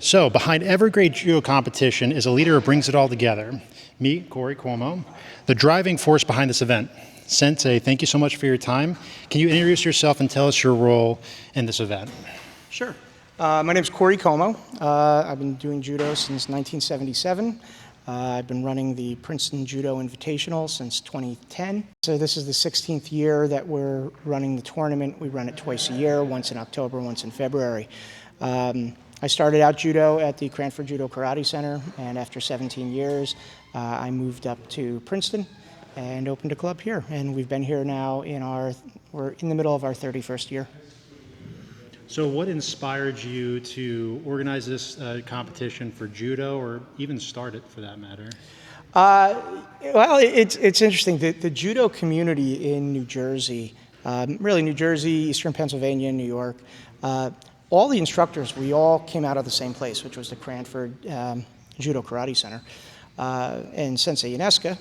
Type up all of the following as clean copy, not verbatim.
So, behind every great judo competition is a leader who brings it all together. Me, Cory Cuomo, the driving force behind this event. Sensei, thank you so much for your time. Can you introduce yourself and tell us your role in this event? Sure. My name is Cory Cuomo. I've been doing judo since 1977. I've been running the Princeton Judo Invitational since 2010. So this is the 16th year that we're running the tournament. We run it twice a year, once in October, once in February. I started out judo at the Cranford Judo Karate Center, and after 17 years, I moved up to Princeton and opened a club here. And we've been here now we're in the middle of our 31st year. So what inspired you to organize this competition for judo, or even start it for that matter? Well, it's interesting. The judo community in New Jersey, really New Jersey, Eastern Pennsylvania, New York, all the instructors, we all came out of the same place, which was the Cranford Judo Karate Center. And Sensei Inesca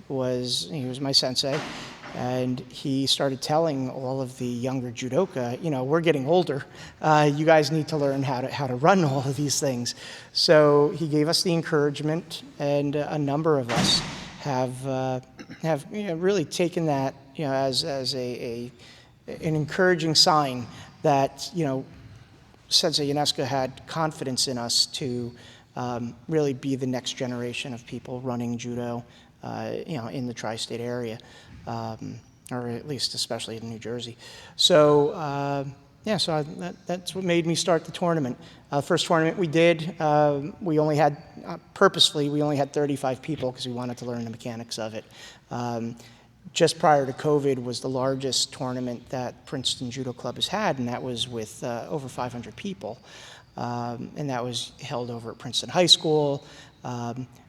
was my sensei. And he started telling all of the younger judoka, we're getting older. You guys need to learn how to run all of these things. So he gave us the encouragement, and a number of us have really taken that as an encouraging sign that Sensei Inesca had confidence in us to really be the next generation of people running judo, in the tri-state area. Or at least especially in New Jersey. So that's what made me start the tournament. First tournament we did, we only had 35 people because we wanted to learn the mechanics of it. Just prior to COVID was the largest tournament that Princeton Judo Club has had, and that was with over 500 people. And that was held over at Princeton High School.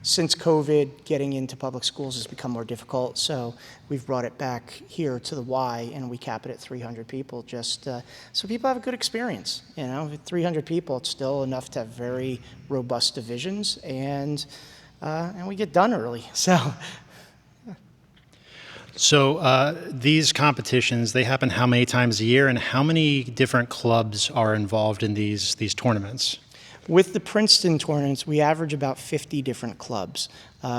Since COVID, getting into public schools has become more difficult, so we've brought it back here to the Y, and we cap it at 300 people, just so people have a good experience. With 300 people, it's still enough to have very robust divisions, and we get done early. So these competitions, they happen how many times a year, and how many different clubs are involved in these tournaments? With the Princeton tournaments, we average about 50 different clubs,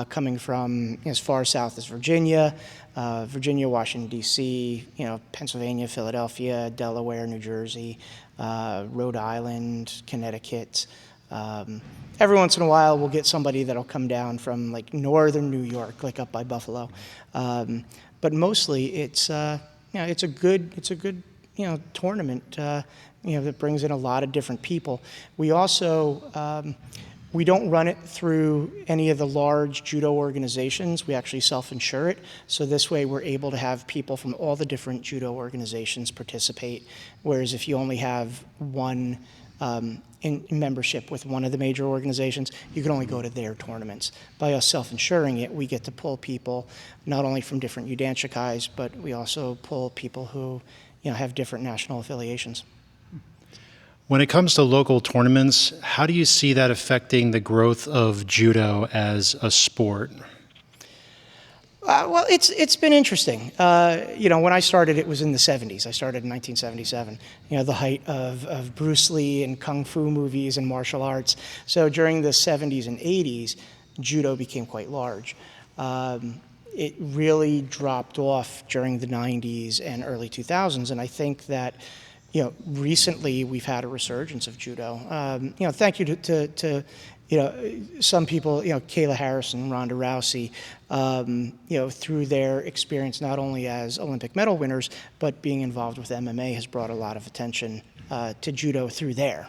coming from as far south as Virginia, Washington, D.C., Pennsylvania, Philadelphia, Delaware, New Jersey, Rhode Island, Connecticut. Every once in a while, we'll get somebody that'll come down from like northern New York, like up by Buffalo. But mostly, it's a good tournament. That brings in a lot of different people. We also, we don't run it through any of the large judo organizations. We actually self-insure it. So this way we're able to have people from all the different judo organizations participate. Whereas if you only have one in membership with one of the major organizations, you can only go to their tournaments. By us self-insuring it, we get to pull people not only from different Udanshikai, but we also pull people who have different national affiliations. When it comes to local tournaments, how do you see that affecting the growth of judo as a sport? Well, it's been interesting. When I started, it was in the 70s. I started in 1977, the height of Bruce Lee and Kung Fu movies and martial arts. So during the 70s and 80s, judo became quite large. It really dropped off during the 90s and early 2000s, and I think that recently we've had a resurgence of judo. Thank you to some people, Kayla Harrison, Ronda Rousey, through their experience not only as Olympic medal winners, but being involved with MMA has brought a lot of attention to judo through there.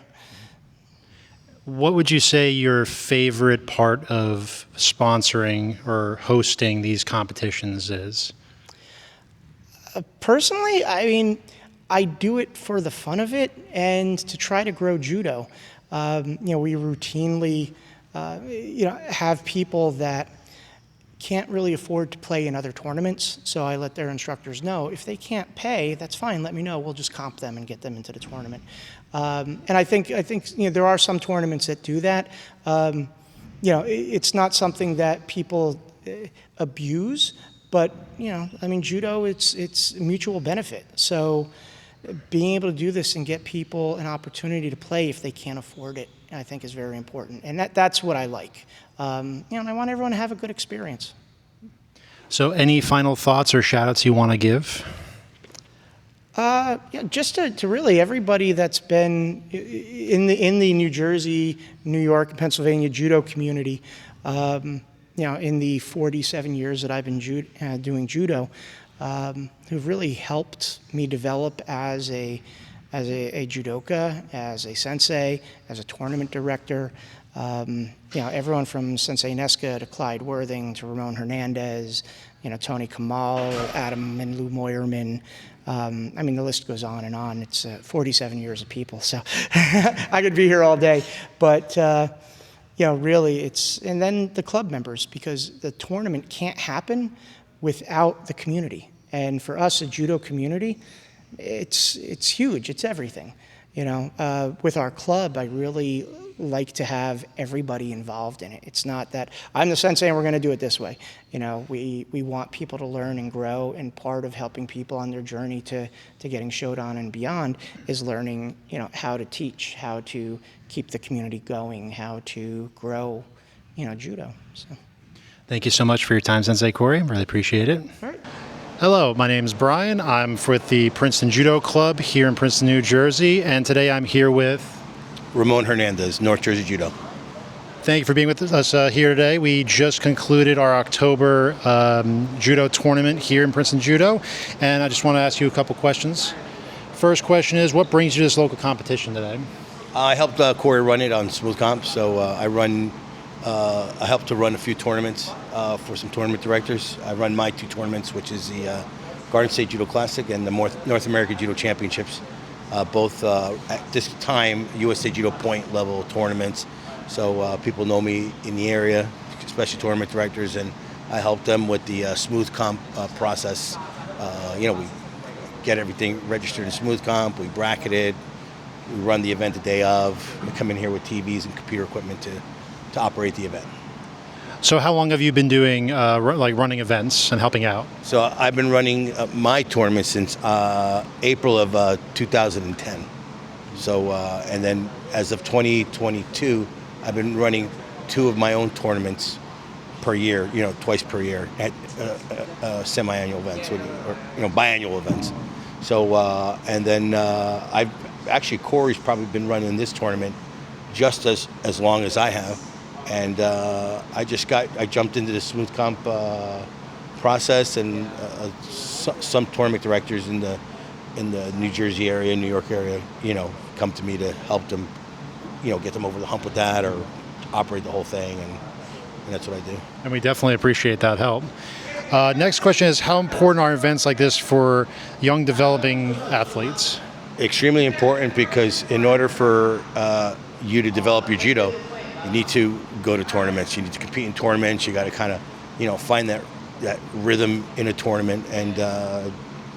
What would you say your favorite part of sponsoring or hosting these competitions is? Personally, I do it for the fun of it and to try to grow judo. We routinely, have people that can't really afford to play in other tournaments, so I let their instructors know if they can't pay, that's fine. Let me know. We'll just comp them and get them into the tournament. And I think there are some tournaments that do that. It's not something that people abuse, but judo, it's mutual benefit. So being able to do this and get people an opportunity to play if they can't afford it, I think is very important. And that's what I like. And I want everyone to have a good experience. So any final thoughts or shout-outs you want to give? Yeah, just to really everybody that's been in the New Jersey, New York, and Pennsylvania judo community, in the 47 years that I've been doing judo, who've really helped me develop as a judoka, as a sensei, as a tournament director. Everyone from Sensei Nesca to Clyde Worthing to Ramon Hernandez, Tony Kamal, Adam and Lou Moyerman. The list goes on and on. It's 47 years of people, so I could be here all day. But really, and then the club members, because the tournament can't happen without the community. And for us, a judo community, it's huge. It's everything. With our club, I really like to have everybody involved in it. It's not that I'm the sensei and we're going to do it this way. We want people to learn and grow, and part of helping people on their journey to getting Shodan and beyond is learning, how to teach, how to keep the community going, how to grow, judo. So. Thank you so much for your time, Sensei Cory. Really appreciate it. All right. Hello, my name's Brian. I'm with the Princeton Judo Club here in Princeton, New Jersey, and today I'm here with Ramon Hernandez, North Jersey Judo. Thank you for being with us here today. We just concluded our October judo tournament here in Princeton Judo, and I just want to ask you a couple questions. First question is, what brings you to this local competition today? I helped Cory run it on Smooth Comp, so I helped to run a few tournaments for some tournament directors. I run my two tournaments, which is the Garden State Judo Classic and the North American Judo Championships. Both at this time USA Judo point level tournaments, so people know me in the area, especially tournament directors, and I help them with the Smooth Comp process. We get everything registered in Smooth Comp, we bracket it, we run the event the day of, we come in here with TVs and computer equipment to operate the event. So how long have you been doing running events and helping out? So I've been running my tournament since April of 2010. So and then as of 2022, I've been running two of my own tournaments per year. Twice per year at semi-annual events or biannual events. So and then I've actually Cory's probably been running this tournament just as long as I have. And I jumped into the Smooth Comp process, and some tournament directors in the New Jersey area, New York area, come to me to help them, get them over the hump with that or operate the whole thing, and that's what I do. And we definitely appreciate that help. Next question is, how important are events like this for young developing athletes? Extremely important, because in order for you to develop your judo, you need to go to tournaments. You need to compete in tournaments. You got to kind of, find that rhythm in a tournament. And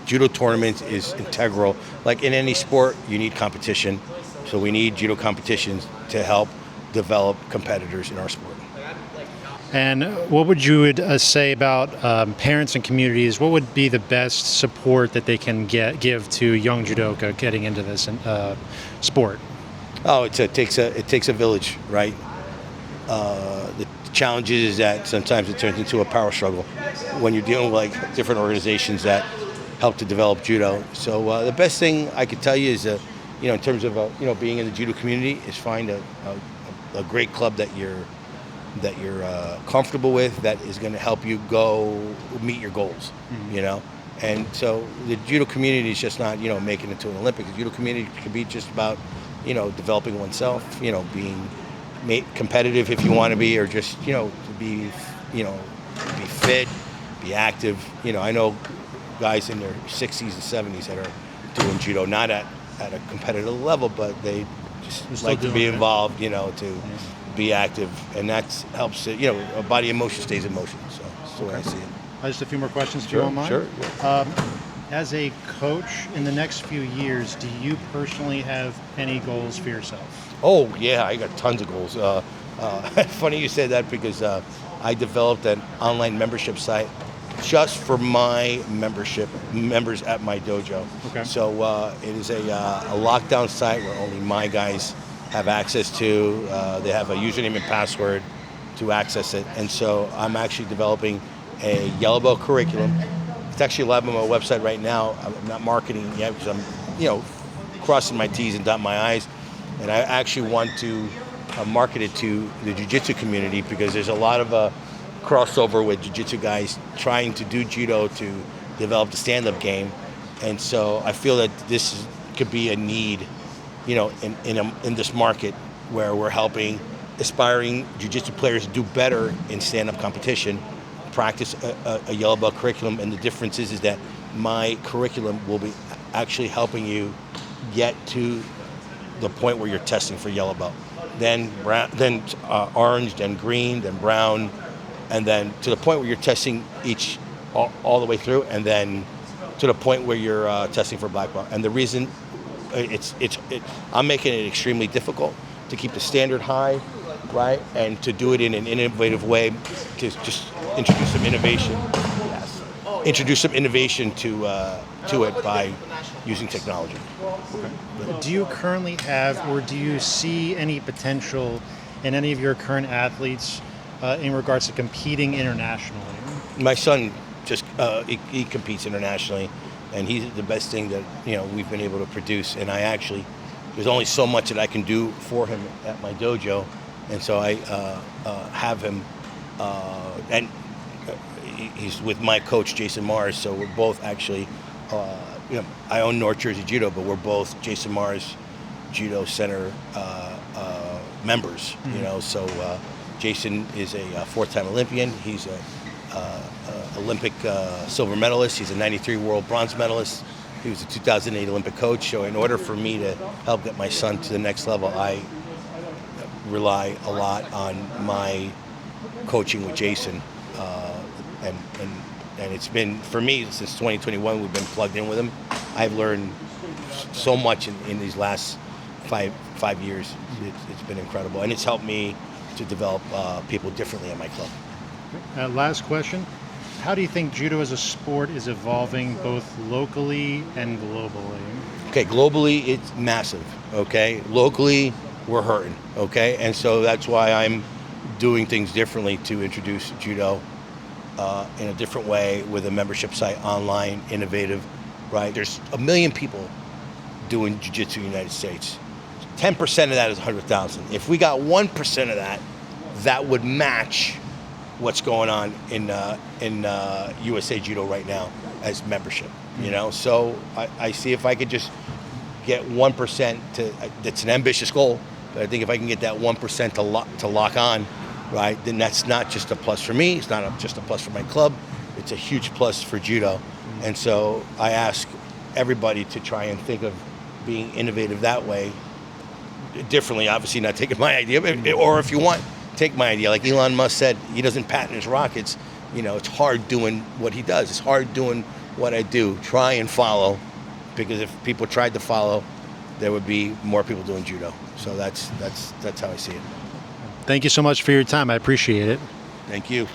judo tournaments is integral. Like in any sport, you need competition. So we need judo competitions to help develop competitors in our sport. And what would you say about parents and communities? What would be the best support that they can give to young judoka getting into this sport? Oh, it takes a village, right? The challenge is that sometimes it turns into a power struggle when you're dealing with different organizations that help to develop judo. So the best thing I could tell you is, in terms of being in the judo community, is find a great club that you're comfortable with, that is going to help you go meet your goals. Mm-hmm. And so the judo community is just not making it to an Olympics. The judo community could be just about developing oneself, being competitive if you want to be, or just to be fit, be active. I know guys in their 60s and 70s that are doing judo, not at a competitive level, but they just like to be involved, to be active, and that helps it. A body in motion stays in motion. So that's the way I see it. Just a few more questions, if you don't mind. Sure. As a coach, in the next few years, do you personally have any goals for yourself? Oh, yeah, I got tons of goals. Funny you say that, because I developed an online membership site just for my members at my dojo. Okay. So it is a lockdown site where only my guys have access to. They have a username and password to access it. And so I'm actually developing a yellow belt curriculum. It's actually live on my website right now. I'm not marketing it yet because I'm, crossing my T's and dotting my I's. And I actually want to market it to the jiu-jitsu community because there's a lot of crossover with jiu-jitsu guys trying to do judo to develop the stand-up game. And so I feel that this could be a need, in this market where we're helping aspiring jiu-jitsu players do better in stand-up competition, practice a yellow belt curriculum. And the difference is that my curriculum will be actually helping you get to the point where you're testing for yellow belt. Then brown, then orange, then green, then brown, and then to the point where you're testing each all the way through, and then to the point where you're testing for black belt. And the reason I'm making it extremely difficult to keep the standard high, right, and to do it in an innovative way, to just introduce some innovation. Yes, introduce some innovation to it by using technology. Do you currently have, or do you see any potential in any of your current athletes in regards to competing internationally? My son just he competes internationally, and he's the best thing that we've been able to produce. And there's only so much that I can do for him at my dojo, and so I have him, and he's with my coach Jason Mars. So we're both actually, I own North Jersey Judo, but we're both Jason Mars Judo Center members. So Jason is a fourth-time Olympian. He's a Olympic silver medalist. He's a '93 world bronze medalist. He was a 2008 Olympic coach. So in order for me to help get my son to the next level, I rely a lot on my coaching with Jason. And it's been, for me, since 2021, we've been plugged in with him. I've learned so much in these last five years. It's been incredible. And it's helped me to develop people differently at my club. Last question. How do you think judo as a sport is evolving both locally and globally? Okay, globally, it's massive, okay? Locally, we're hurting, okay? And so that's why I'm doing things differently to introduce judo in a different way with a membership site, online, innovative, right? There's 1 million people doing jiu-jitsu in the United States. 10% of that is 100,000. If we got 1% of that, that would match what's going on in USA Judo right now as membership, So I see if I could just get 1% to, that's an ambitious goal, but I think if I can get that 1% to lock on, right, then that's not just a plus for me, it's not just a plus for my club, it's a huge plus for judo. And so I ask everybody to try and think of being innovative that way, differently, obviously not taking my idea, or if you want, take my idea. Like Elon Musk said, he doesn't patent his rockets. It's hard doing what he does. It's hard doing what I do. Try and follow, because if people tried to follow, there would be more people doing judo. So that's how I see it. Thank you so much for your time. I appreciate it. Thank you.